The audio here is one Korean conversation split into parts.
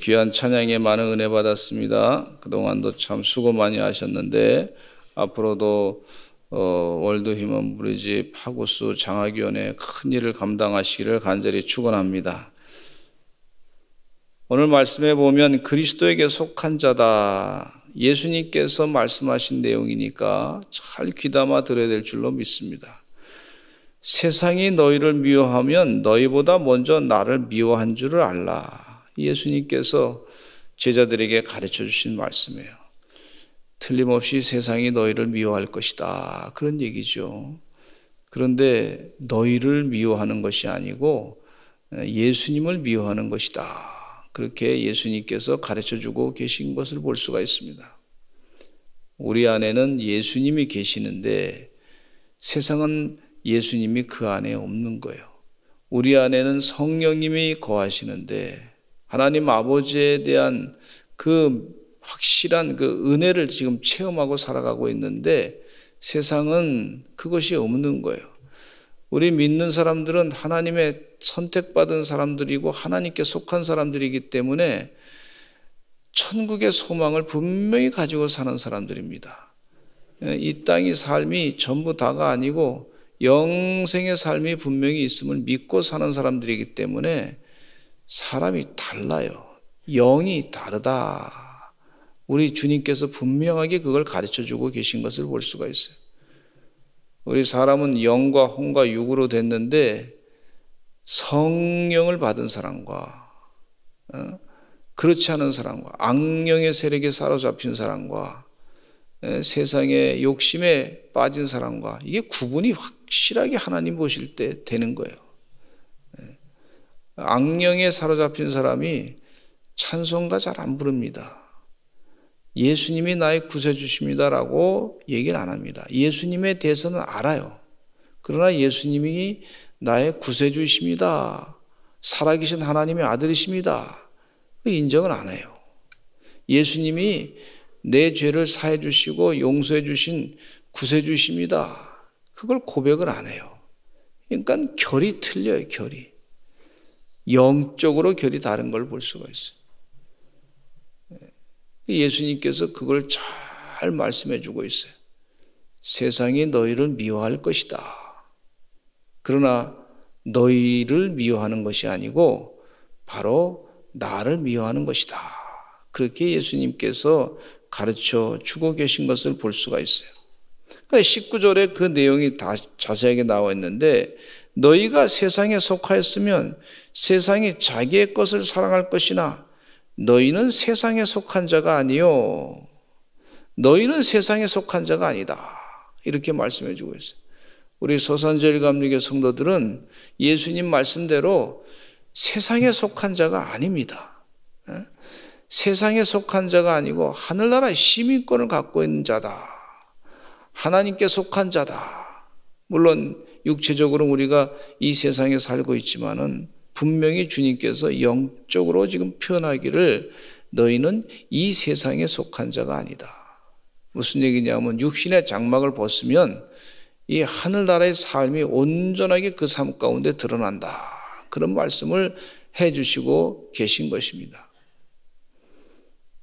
귀한 찬양에 많은 은혜 받았습니다. 그동안도 참 수고 많이 하셨는데 앞으로도 월드 휴먼 브리지 파구스 장학위원회 큰 일을 감당하시기를 간절히 축원합니다. 오늘 말씀에 보면 그리스도에게 속한 자다, 예수님께서 말씀하신 내용이니까 잘 귀담아 들어야 될 줄로 믿습니다. 세상이 너희를 미워하면 너희보다 먼저 나를 미워한 줄을 알라. 예수님께서 제자들에게 가르쳐 주신 말씀이에요. 틀림없이 세상이 너희를 미워할 것이다, 그런 얘기죠. 그런데 너희를 미워하는 것이 아니고 예수님을 미워하는 것이다, 그렇게 예수님께서 가르쳐 주고 계신 것을 볼 수가 있습니다. 우리 안에는 예수님이 계시는데 세상은 예수님이 그 안에 없는 거예요. 우리 안에는 성령님이 거하시는데 하나님 아버지에 대한 그 확실한 그 은혜를 지금 체험하고 살아가고 있는데 세상은 그것이 없는 거예요. 우리 믿는 사람들은 하나님의 선택받은 사람들이고 하나님께 속한 사람들이기 때문에 천국의 소망을 분명히 가지고 사는 사람들입니다. 이 땅의 삶이 전부 다가 아니고 영생의 삶이 분명히 있음을 믿고 사는 사람들이기 때문에 사람이 달라요. 영이 다르다. 우리 주님께서 분명하게 그걸 가르쳐주고 계신 것을 볼 수가 있어요. 우리 사람은 영과 혼과 육으로 됐는데 성령을 받은 사람과 그렇지 않은 사람과 악령의 세력에 사로잡힌 사람과 세상의 욕심에 빠진 사람과 이게 구분이 확실하게 하나님 보실 때 되는 거예요. 악령에 사로잡힌 사람이 찬송가 잘 안 부릅니다. 예수님이 나의 구세주십니다라고 얘기를 안 합니다. 예수님에 대해서는 알아요. 그러나 예수님이 나의 구세주십니다, 살아계신 하나님의 아들이십니다, 인정을 안 해요. 예수님이 내 죄를 사해 주시고 용서해 주신 구세주십니다, 그걸 고백을 안 해요. 그러니까 결이 틀려요. 결이 영적으로 결이 다른 걸 볼 수가 있어요. 예수님께서 그걸 잘 말씀해 주고 있어요. 세상이 너희를 미워할 것이다. 그러나 너희를 미워하는 것이 아니고 바로 나를 미워하는 것이다, 그렇게 예수님께서 가르쳐 주고 계신 것을 볼 수가 있어요. 19절에 그 내용이 다 자세하게 나와 있는데 너희가 세상에 속하였으면 세상이 자기의 것을 사랑할 것이나 너희는 세상에 속한 자가 아니요, 너희는 세상에 속한 자가 아니다, 이렇게 말씀해 주고 있어요. 우리 서산제일감리교 성도들은 예수님 말씀대로 세상에 속한 자가 아닙니다. 세상에 속한 자가 아니고 하늘나라의 시민권을 갖고 있는 자다, 하나님께 속한 자다. 물론 육체적으로 우리가 이 세상에 살고 있지만은 분명히 주님께서 영적으로 지금 표현하기를 너희는 이 세상에 속한 자가 아니다. 무슨 얘기냐면 육신의 장막을 벗으면 이 하늘나라의 삶이 온전하게 그 삶 가운데 드러난다, 그런 말씀을 해주시고 계신 것입니다.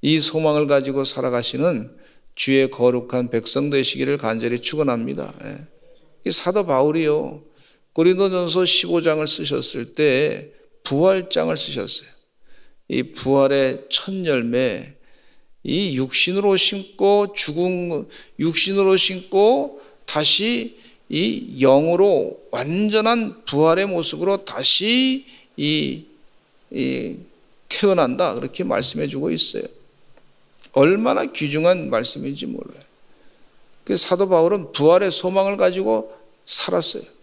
이 소망을 가지고 살아가시는 주의 거룩한 백성 되시기를 간절히 축원합니다. 이 사도 바울이요, 고린도전서 15장을 쓰셨을 때 부활장을 쓰셨어요. 이 부활의 첫 열매, 이 육신으로 심고 죽은 육신으로 심고 다시 이 영으로 완전한 부활의 모습으로 다시 태어난다, 그렇게 말씀해 주고 있어요. 얼마나 귀중한 말씀인지 몰라요. 그래서 사도 바울은 부활의 소망을 가지고 살았어요.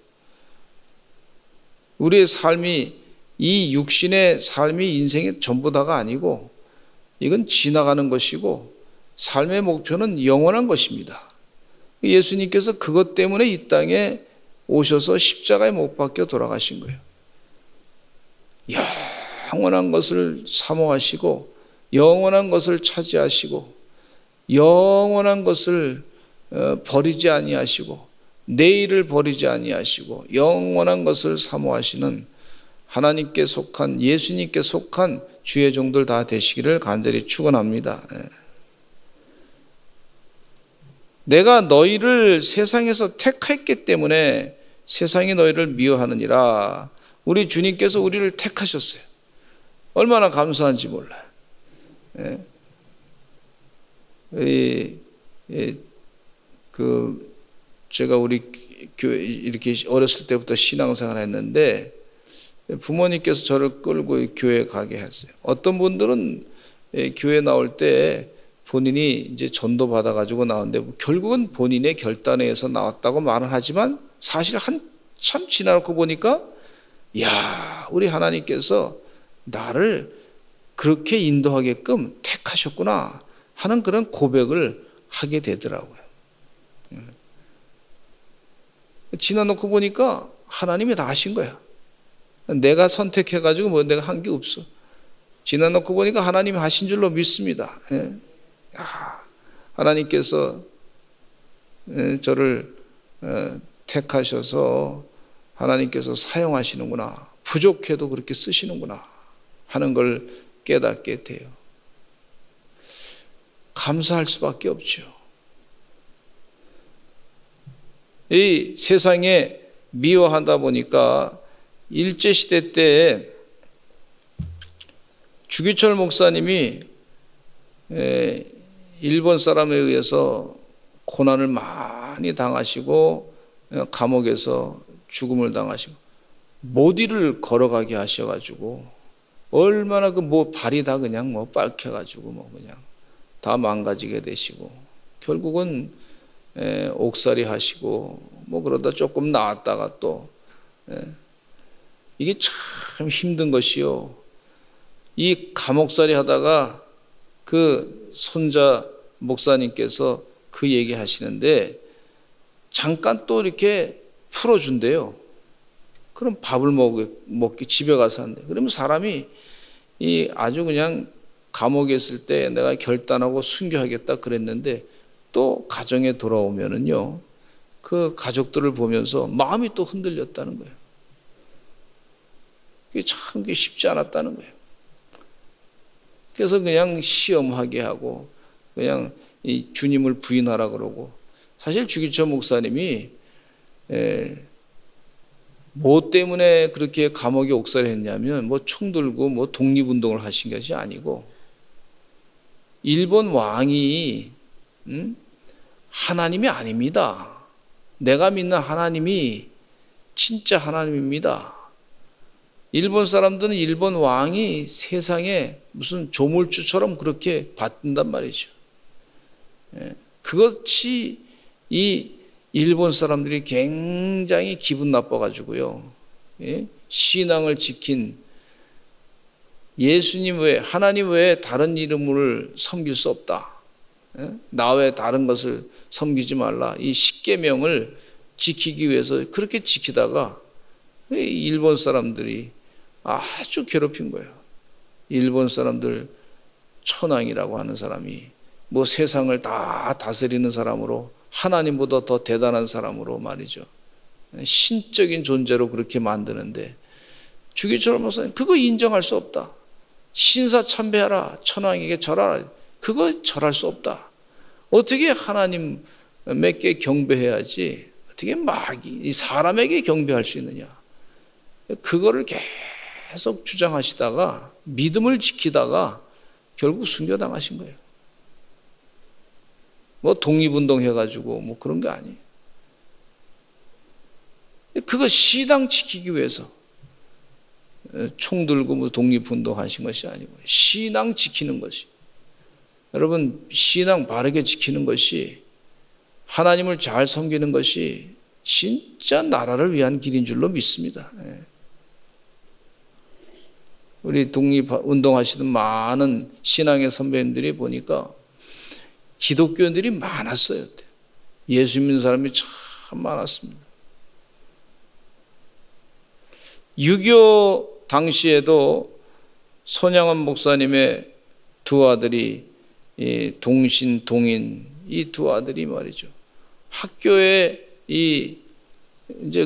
우리의 삶이, 이 육신의 삶이 인생의 전부 다가 아니고 이건 지나가는 것이고 삶의 목표는 영원한 것입니다. 예수님께서 그것 때문에 이 땅에 오셔서 십자가에 못 박혀 돌아가신 거예요. 영원한 것을 사모하시고 영원한 것을 차지하시고 영원한 것을 버리지 아니하시고 내일을 버리지 아니하시고 영원한 것을 사모하시는 하나님께 속한, 예수님께 속한 주의 종들 다 되시기를 간절히 축원합니다. 내가 너희를 세상에서 택했기 때문에 세상이 너희를 미워하느니라. 우리 주님께서 우리를 택하셨어요. 얼마나 감사한지 몰라요. 제가 우리 교회 이렇게 어렸을 때부터 신앙생활 했는데 부모님께서 저를 끌고 교회 가게 했어요. 어떤 분들은 교회 나올 때 본인이 이제 전도 받아가지고 나오는데 결국은 본인의 결단에 의해서 나왔다고 말은 하지만 사실 한참 지나놓고 보니까 야, 우리 하나님께서 나를 그렇게 인도하게끔 택하셨구나 하는 그런 고백을 하게 되더라고요. 지나놓고 보니까 하나님이 다 하신 거야. 내가 선택해가지고 뭐 내가 한 게 없어. 지나놓고 보니까 하나님이 하신 줄로 믿습니다. 하나님께서 저를 택하셔서 하나님께서 사용하시는구나. 부족해도 그렇게 쓰시는구나 하는 걸 깨닫게 돼요. 감사할 수밖에 없죠. 이 세상에 미워하다 보니까 일제시대 때 주기철 목사님이 일본 사람에 의해서 고난을 많이 당하시고 감옥에서 죽음을 당하시고 모디를 걸어가게 하셔가지고 얼마나 발이 다 그냥 빨개가지고 그냥 다 망가지게 되시고 결국은 옥살이 하시고 그러다 조금 나았다가 또 이게 참 힘든 것이요. 이 감옥살이 하다가 그 손자 목사님께서 그 얘기 하시는데 잠깐 또 이렇게 풀어준대요. 그럼 밥을 먹기 집에 가서 한대. 그러면 사람이 이 아주 그냥 감옥에 있을 때 내가 결단하고 순교하겠다 그랬는데 또 가정에 돌아오면은요, 그 가족들을 보면서 마음이 또 흔들렸다는 거예요. 그게 참 쉽지 않았다는 거예요. 그래서 그냥 시험하게 하고 그냥 이 주님을 부인하라 그러고 사실 주기철 목사님이 뭐 때문에 그렇게 감옥에 옥살했냐면 총 들고 독립운동을 하신 것이 아니고 일본 왕이 하나님이 아닙니다. 내가 믿는 하나님이 진짜 하나님입니다. 일본 사람들은 일본 왕이 세상에 무슨 조물주처럼 그렇게 받는단 말이죠. 그것이 이 일본 사람들이 굉장히 기분 나빠가지고요. 신앙을 지킨 예수님 외에 하나님 외에 다른 이름을 섬길 수 없다. 나 외에 다른 것을 섬기지 말라. 이 십계명을 지키기 위해서 그렇게 지키다가 일본 사람들이 아주 괴롭힌 거예요. 일본 사람들 천황이라고 하는 사람이 세상을 다 다스리는 사람으로 하나님보다 더 대단한 사람으로 말이죠. 신적인 존재로 그렇게 만드는데 주기철 목사님 그거 인정할 수 없다. 신사 참배하라. 천황에게 절하라. 그거 절할 수 없다. 어떻게 하나님께 경배해야지 어떻게 사람에게 경배할 수 있느냐. 그거를 계속 주장하시다가 믿음을 지키다가 결국 순교당하신 거예요. 독립운동 해가지고 그런 게 아니에요. 그거 신앙 지키기 위해서 총 들고 독립운동 하신 것이 아니고 신앙 지키는 것이, 여러분 신앙 바르게 지키는 것이 하나님을 잘 섬기는 것이 진짜 나라를 위한 길인 줄로 믿습니다. 우리 독립운동 하시던 많은 신앙의 선배님들이 보니까 기독교인들이 많았어요. 예수 믿는 사람이 참 많았습니다. 6.25 당시에도 손양원 목사님의 두 아들이 동신, 동인 이 두 아들이 말이죠. 학교에 이제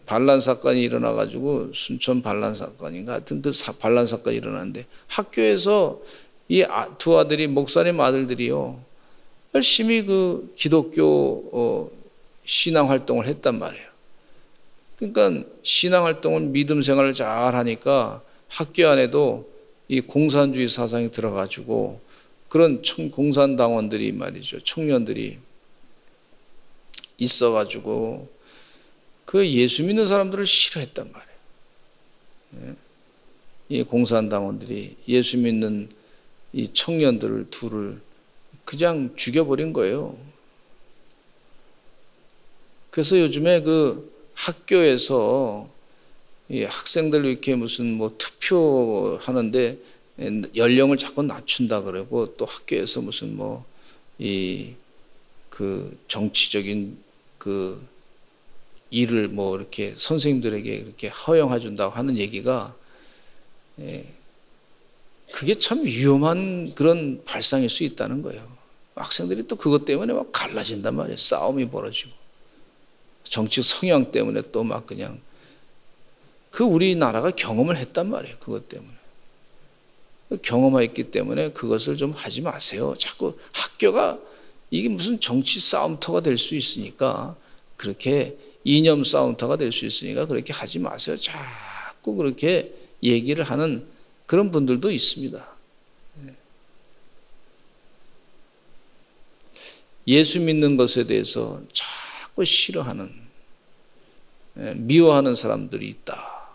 반란 사건이 일어나가지고 순천 반란 사건인가 하여튼 그 반란 사건이 일어났는데 학교에서 이 두 아들이 목사님 아들들이요 열심히 그 기독교 신앙 활동을 했단 말이에요. 그러니까 신앙 활동을 믿음 생활을 잘 하니까 학교 안에도 이 공산주의 사상이 들어가지고 그런 공산당원들이 말이죠 청년들이 있어가지고 그 예수 믿는 사람들을 싫어했단 말이에요. 이 공산당원들이 예수 믿는 이 청년들을 둘을 그냥 죽여버린 거예요. 그래서 요즘에 그 학교에서 이 학생들 이렇게 무슨 뭐 투표하는데 연령을 자꾸 낮춘다 그러고 또 학교에서 무슨 뭐 이 그 정치적인 그 일을 뭐 이렇게 선생님들에게 이렇게 허용해 준다고 하는 얘기가 그게 참 위험한 그런 발상일 수 있다는 거예요. 학생들이 또 그것 때문에 막 갈라진단 말이에요. 싸움이 벌어지고 정치 성향 때문에 또 막 그냥 그 우리나라가 경험을 했단 말이에요. 그것 때문에 경험했기 때문에 그것을 좀 하지 마세요. 자꾸 학교가 이게 무슨 정치 싸움터가 될 수 있으니까 그렇게 이념 싸움터가 될 수 있으니까 그렇게 하지 마세요. 자꾸 그렇게 얘기를 하는 그런 분들도 있습니다. 예수 믿는 것에 대해서 자꾸 싫어하는 미워하는 사람들이 있다.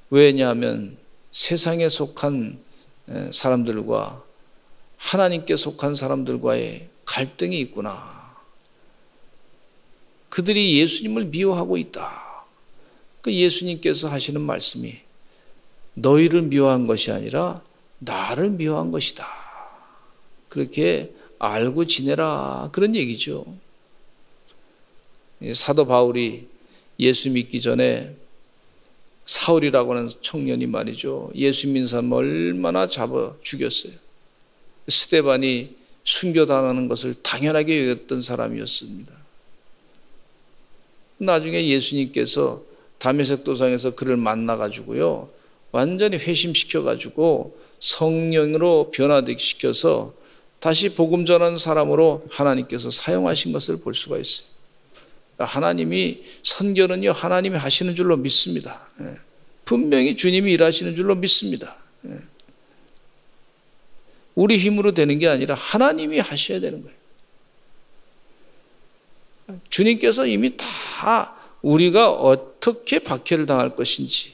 왜냐하면 세상에 속한 사람들과 하나님께 속한 사람들과의 갈등이 있구나. 그들이 예수님을 미워하고 있다. 그 예수님께서 하시는 말씀이 너희를 미워한 것이 아니라 나를 미워한 것이다. 그렇게 알고 지내라. 그런 얘기죠. 사도 바울이 예수 믿기 전에 사울이라고 하는 청년이 말이죠. 예수 믿는 사람 얼마나 잡아 죽였어요. 스데반이 순교당하는 것을 당연하게 여겼던 사람이었습니다. 나중에 예수님께서 다메섹 도상에서 그를 만나가지고요. 완전히 회심시켜가지고 성령으로 변화되게 시켜서 다시 복음 전하는 사람으로 하나님께서 사용하신 것을 볼 수가 있어요. 하나님이 선교는요 하나님이 하시는 줄로 믿습니다. 분명히 주님이 일하시는 줄로 믿습니다. 우리 힘으로 되는 게 아니라 하나님이 하셔야 되는 거예요. 주님께서 이미 다 우리가 어떻게 박해를 당할 것인지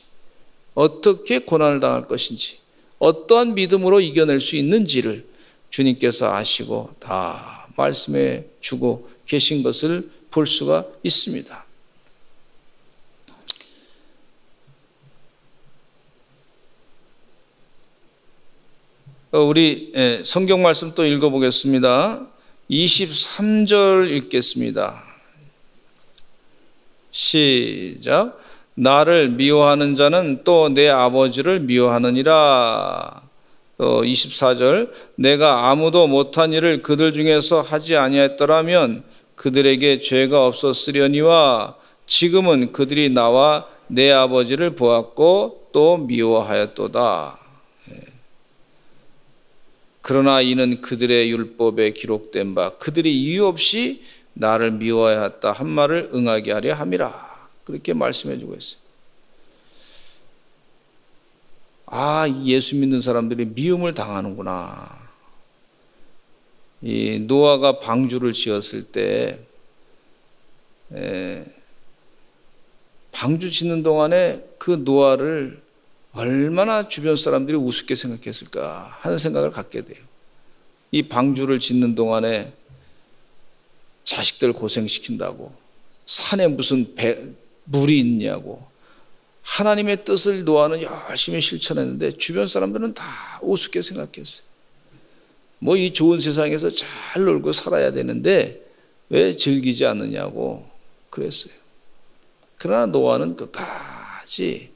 어떻게 고난을 당할 것인지 어떠한 믿음으로 이겨낼 수 있는지를 주님께서 아시고 다 말씀해 주고 계신 것을 볼 수가 있습니다. 우리 성경 말씀 또 읽어보겠습니다. 23절 읽겠습니다. 시작. 나를 미워하는 자는 또 내 아버지를 미워하느니라. 24절. 내가 아무도 못한 일을 그들 중에서 하지 아니했더라면 그들에게 죄가 없었으려니와 지금은 그들이 나와 내 아버지를 보았고 또 미워하였도다. 그러나 이는 그들의 율법에 기록된 바 그들이 이유 없이 나를 미워하였다 한 말을 응하게 하려 함이라. 그렇게 말씀해 주고 있어요. 아, 예수 믿는 사람들이 미움을 당하는구나. 이 노아가 방주를 지었을 때 방주 짓는 동안에 그 노아를 얼마나 주변 사람들이 우습게 생각했을까 하는 생각을 갖게 돼요. 이 방주를 짓는 동안에 자식들 고생시킨다고 산에 무슨 물이 있냐고 하나님의 뜻을 노아는 열심히 실천했는데 주변 사람들은 다 우습게 생각했어요. 뭐 이 좋은 세상에서 잘 놀고 살아야 되는데 왜 즐기지 않느냐고 그랬어요. 그러나 노아는 끝까지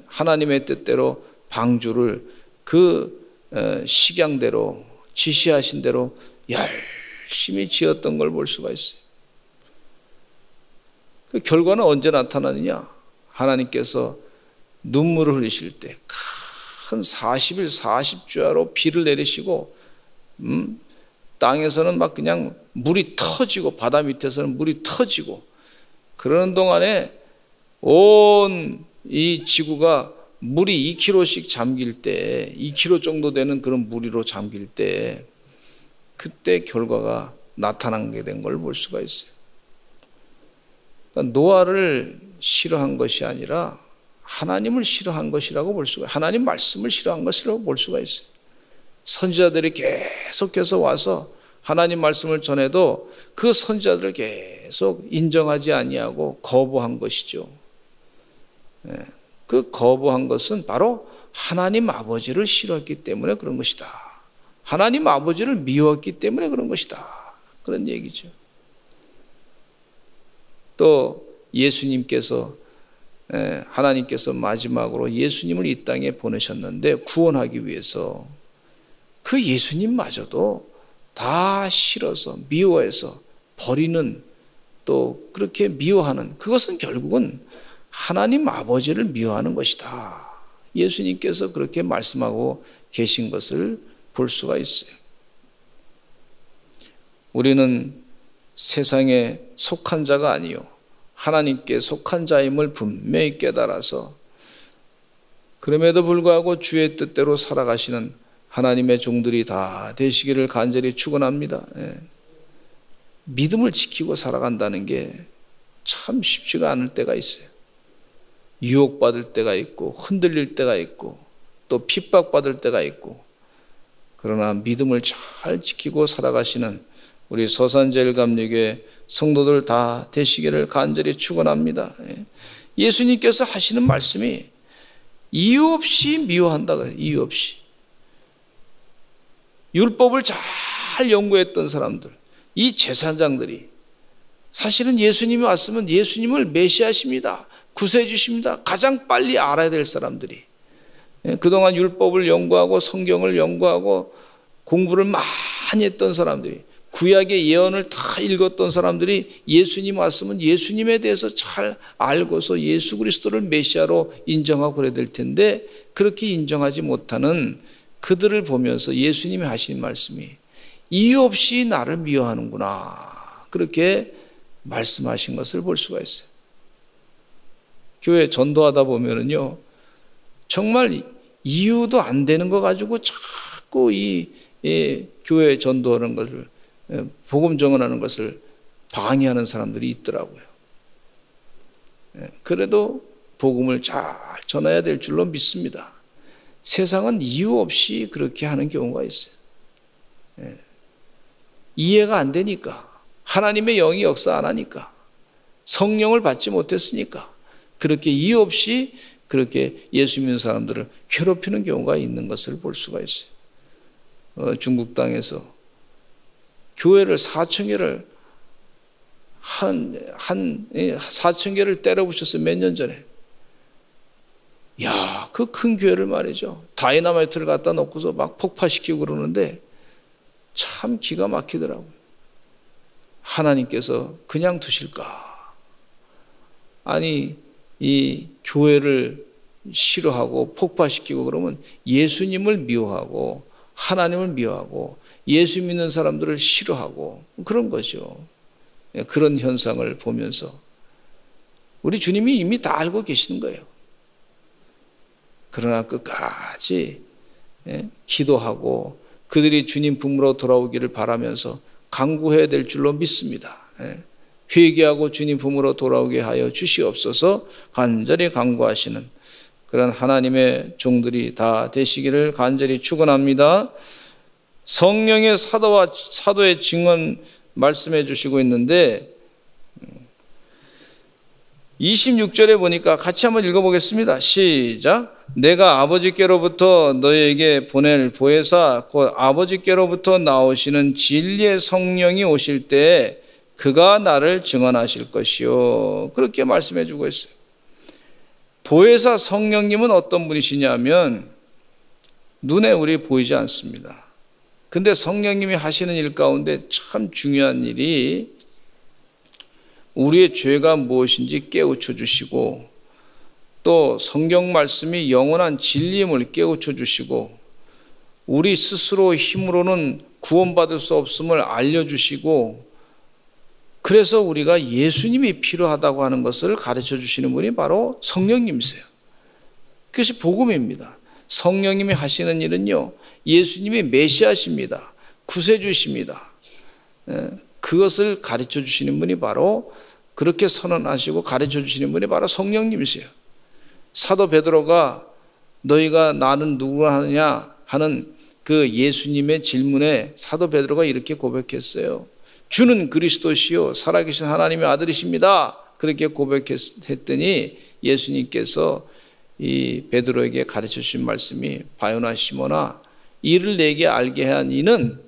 하나님의 뜻대로 방주를 그 식양대로 지시하신 대로 열심히 지었던 걸 볼 수가 있어요. 그 결과는 언제 나타나느냐? 하나님께서 눈물을 흘리실 때 큰 40일 40주야로 비를 내리시고 땅에서는 막 그냥 물이 터지고 바다 밑에서는 물이 터지고 그러는 동안에 온 이 지구가 물이 2km씩 잠길 때 2km 정도 되는 그런 무리로 잠길 때 그때 결과가 나타나게 된 걸 볼 수가 있어요. 그러니까 노아를 싫어한 것이 아니라 하나님을 싫어한 것이라고 볼 수가 있어요. 하나님 말씀을 싫어한 것이라고 볼 수가 있어요. 선지자들이 계속해서 와서 하나님 말씀을 전해도 그 선지자들을 계속 인정하지 아니하고 거부한 것이죠. 그 거부한 것은 바로 하나님 아버지를 싫어했기 때문에 그런 것이다. 하나님 아버지를 미웠기 때문에 그런 것이다. 그런 얘기죠. 또 예수님께서 하나님께서 마지막으로 예수님을 이 땅에 보내셨는데 구원하기 위해서 그 예수님마저도 다 싫어서 미워해서 버리는 또 그렇게 미워하는 그것은 결국은 하나님 아버지를 미워하는 것이다. 예수님께서 그렇게 말씀하고 계신 것을 볼 수가 있어요. 우리는 세상에 속한 자가 아니요 하나님께 속한 자임을 분명히 깨달아서 그럼에도 불구하고 주의 뜻대로 살아가시는 하나님의 종들이 다 되시기를 간절히 축원합니다. 믿음을 지키고 살아간다는 게 참 쉽지가 않을 때가 있어요. 유혹받을 때가 있고 흔들릴 때가 있고 또 핍박받을 때가 있고 그러나 믿음을 잘 지키고 살아가시는 우리 서산제일감리교회 성도들 다 되시기를 간절히 축원합니다. 예수님께서 하시는 말씀이 이유 없이 미워한다 그래요. 이유 없이. 율법을 잘 연구했던 사람들, 이 제사장들이 사실은 예수님이 왔으면 예수님을 메시아십니다. 구세주십니다. 가장 빨리 알아야 될 사람들이 그동안 율법을 연구하고 성경을 연구하고 공부를 많이 했던 사람들이 구약의 예언을 다 읽었던 사람들이 예수님 왔으면 예수님에 대해서 잘 알고서 예수 그리스도를 메시아로 인정하고 그래야 될 텐데 그렇게 인정하지 못하는 그들을 보면서 예수님이 하신 말씀이 이유 없이 나를 미워하는구나 그렇게 말씀하신 것을 볼 수가 있어요. 교회 전도하다 보면은요 정말 이유도 안 되는 거 가지고 자꾸 이 교회 전도하는 것을 복음 전하는 것을 방해하는 사람들이 있더라고요. 그래도 복음을 잘 전해야 될 줄로 믿습니다. 세상은 이유 없이 그렇게 하는 경우가 있어요. 이해가 안 되니까 하나님의 영이 역사 안 하니까 성령을 받지 못했으니까 그렇게 이유 없이 그렇게 예수 믿는 사람들을 괴롭히는 경우가 있는 것을 볼 수가 있어요. 중국 땅에서 교회를 4,000개를 4,000개를 때려 부셨어요. 몇 년 전에. 야, 그 큰 교회를 말이죠. 다이너마이트를 갖다 놓고서 막 폭파시키고 그러는데 참 기가 막히더라고요. 하나님께서 그냥 두실까? 아니, 이 교회를 싫어하고 폭파시키고 그러면 예수님을 미워하고 하나님을 미워하고 예수 믿는 사람들을 싫어하고 그런 거죠. 그런 현상을 보면서 우리 주님이 이미 다 알고 계시는 거예요. 그러나 끝까지 기도하고 그들이 주님 품으로 돌아오기를 바라면서 간구해야 될 줄로 믿습니다. 회개하고 주님 품으로 돌아오게 하여 주시옵소서 간절히 간구하시는 그런 하나님의 종들이 다 되시기를 간절히 축원합니다. 성령의 사도와 사도의 증언 말씀해 주시고 있는데 26절에 보니까 같이 한번 읽어보겠습니다. 시작. 내가 아버지께로부터 너에게 보낼 보혜사 곧 아버지께로부터 나오시는 진리의 성령이 오실 때 그가 나를 증언하실 것이요. 그렇게 말씀해 주고 있어요. 보혜사 성령님은 어떤 분이시냐면 눈에 우리 보이지 않습니다. 근데 성령님이 하시는 일 가운데 참 중요한 일이 우리의 죄가 무엇인지 깨우쳐 주시고 또 성경 말씀이 영원한 진리임을 깨우쳐 주시고 우리 스스로 힘으로는 구원받을 수 없음을 알려주시고 그래서 우리가 예수님이 필요하다고 하는 것을 가르쳐 주시는 분이 바로 성령님이세요. 그것이 복음입니다. 성령님이 하시는 일은요, 예수님이 메시아십니다. 구세주십니다. 그것을 가르쳐 주시는 분이 바로, 그렇게 선언하시고 가르쳐 주시는 분이 바로 성령님이세요. 사도 베드로가 너희가 나는 누구라 하느냐 하는 그 예수님의 질문에 사도 베드로가 이렇게 고백했어요. 주는 그리스도시요 살아계신 하나님의 아들이십니다. 그렇게 고백했더니 예수님께서 이 베드로에게 가르쳐 주신 말씀이 바요나 시몬아, 이를 내게 알게 한 이는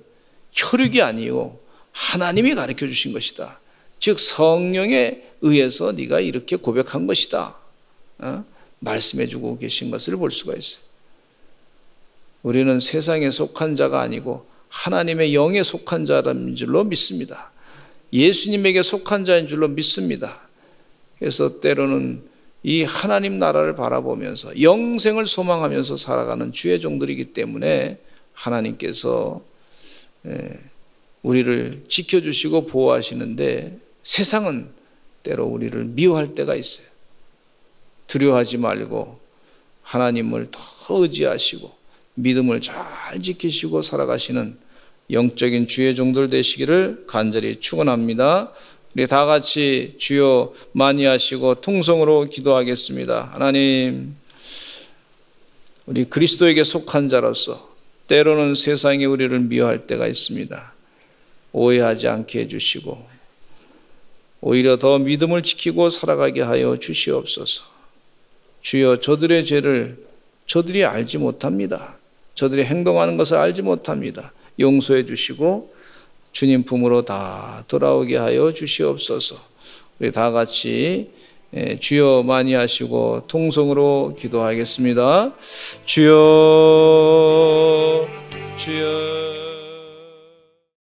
혈육이 아니요 하나님이 가르쳐 주신 것이다. 즉 성령에 의해서 네가 이렇게 고백한 것이다. 말씀해 주고 계신 것을 볼 수가 있어요. 우리는 세상에 속한 자가 아니고 하나님의 영에 속한 자라는 줄로 믿습니다. 예수님에게 속한 자인 줄로 믿습니다. 그래서 때로는 이 하나님 나라를 바라보면서 영생을 소망하면서 살아가는 주의 종들이기 때문에 하나님께서 우리를 지켜주시고 보호하시는데 세상은 때로 우리를 미워할 때가 있어요. 두려워하지 말고 하나님을 더 의지하시고 믿음을 잘 지키시고 살아가시는 영적인 주의 종들 되시기를 간절히 축원합니다. 우리 다 같이 주여 많이 하시고 통성으로 기도하겠습니다. 하나님, 우리 그리스도에게 속한 자로서 때로는 세상이 우리를 미워할 때가 있습니다. 오해하지 않게 해주시고 오히려 더 믿음을 지키고 살아가게 하여 주시옵소서. 주여, 저들의 죄를 저들이 알지 못합니다. 저들이 행동하는 것을 알지 못합니다. 용서해 주시고 주님 품으로 다 돌아오게 하여 주시옵소서. 우리 다 같이 주여 많이 하시고 통성으로 기도하겠습니다. 주여, 주여.